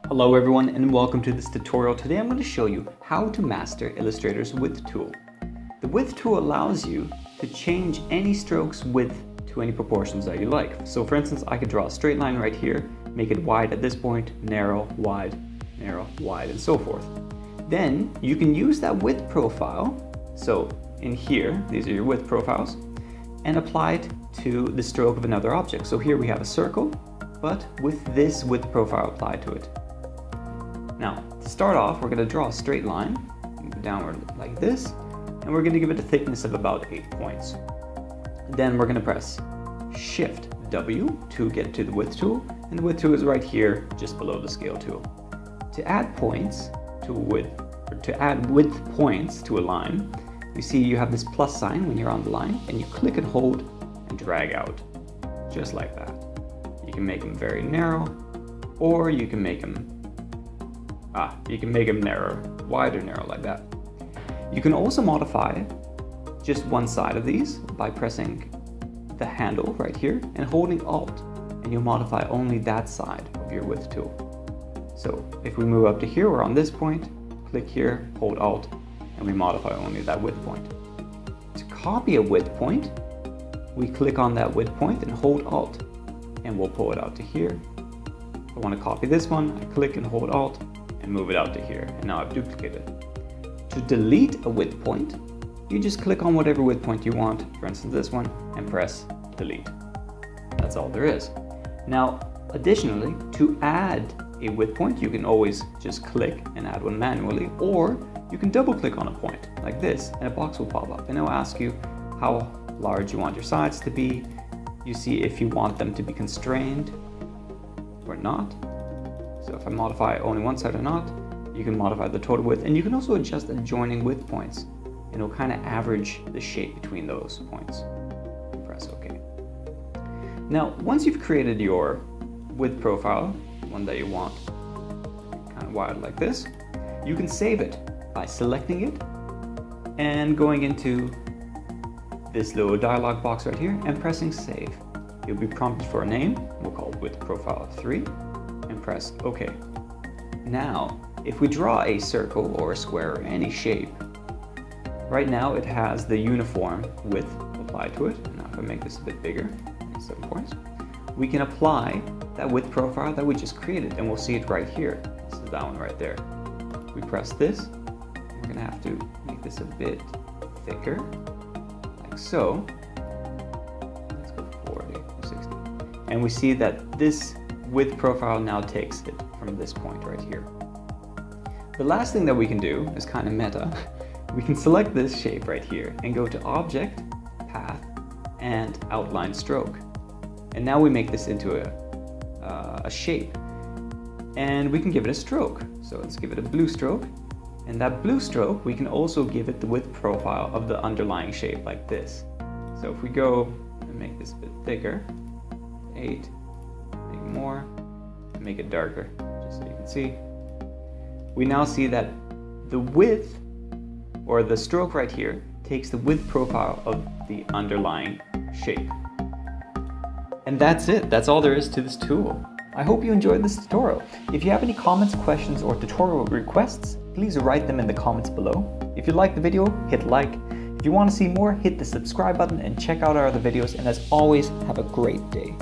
Hello everyone and welcome to this tutorial. Today I'm going to show you how to master Illustrator's width tool. The width tool allows you to change any stroke's width to any proportions that you like. So for instance, I could draw a straight line right here, make it wide at this point, narrow, wide, and so forth. Then you can use that width profile, so in here, these are your width profiles, and apply it to the stroke of another object. So here we have a circle, but with this width profile applied to it. Now, to start off, we're going to draw a straight line, downward like this, and we're going to give it a thickness of about 8 points. Then we're going to press Shift W to get to the width tool, and the width tool is right here, just below the scale tool. To add points to width, or to add width points to a line, you see you have this plus sign when you're on the line, and you click and hold and drag out, just like that. You can make them very narrow, or you can make them narrow, wide or narrow like that. You can also modify just one side of these by pressing the handle right here and holding Alt, and you'll modify only that side of your width tool. So if we move up to here, we're on this point, click here, hold Alt, and we modify only that width point. To copy a width point, we click on that width point and hold Alt, and we'll pull it out to here. If I want to copy this one, I click and hold Alt, and move it out to here, and now I've duplicated it. To delete a width point, you just click on whatever width point you want, for instance this one, and press delete. That's all there is. Now, additionally, to add a width point, you can always just click and add one manually, or you can double click on a point like this, and a box will pop up, and it'll ask you how large you want your sides to be. You see if you want them to be constrained or not. So if I modify only one side or not, you can modify the total width, and you can also adjust adjoining width points, and it'll kind of average the shape between those points. Press OK. Now, once you've created your width profile, one that you want kind of wide like this, you can save it by selecting it and going into this little dialog box right here and pressing save. You'll be prompted for a name. We'll call it width profile 3. And press OK. Now, if we draw a circle or a square or any shape, right now it has the uniform width applied to it. Now if I make this a bit bigger, 7 points, we can apply that width profile that we just created, and we'll see it right here. This is that one right there. We press this, we're going to have to make this a bit thicker, like so. Let's go 40 or 60. And we see that this width profile now takes it from this point right here. The last thing that we can do is kind of meta. We can select this shape right here and go to Object, Path, and Outline Stroke. And now we make this into a shape. And we can give it a stroke. So let's give it a blue stroke. And that blue stroke, we can also give it the width profile of the underlying shape like this. So if we go and make this a bit thicker, 8, more, and make it darker, just so you can see. We now see that the width, or the stroke right here, takes the width profile of the underlying shape. And that's it. That's all there is to this tool. I hope you enjoyed this tutorial. If you have any comments, questions, or tutorial requests, please write them in the comments below. If you liked the video, hit like. If you want to see more, hit the subscribe button and check out our other videos. And as always, have a great day.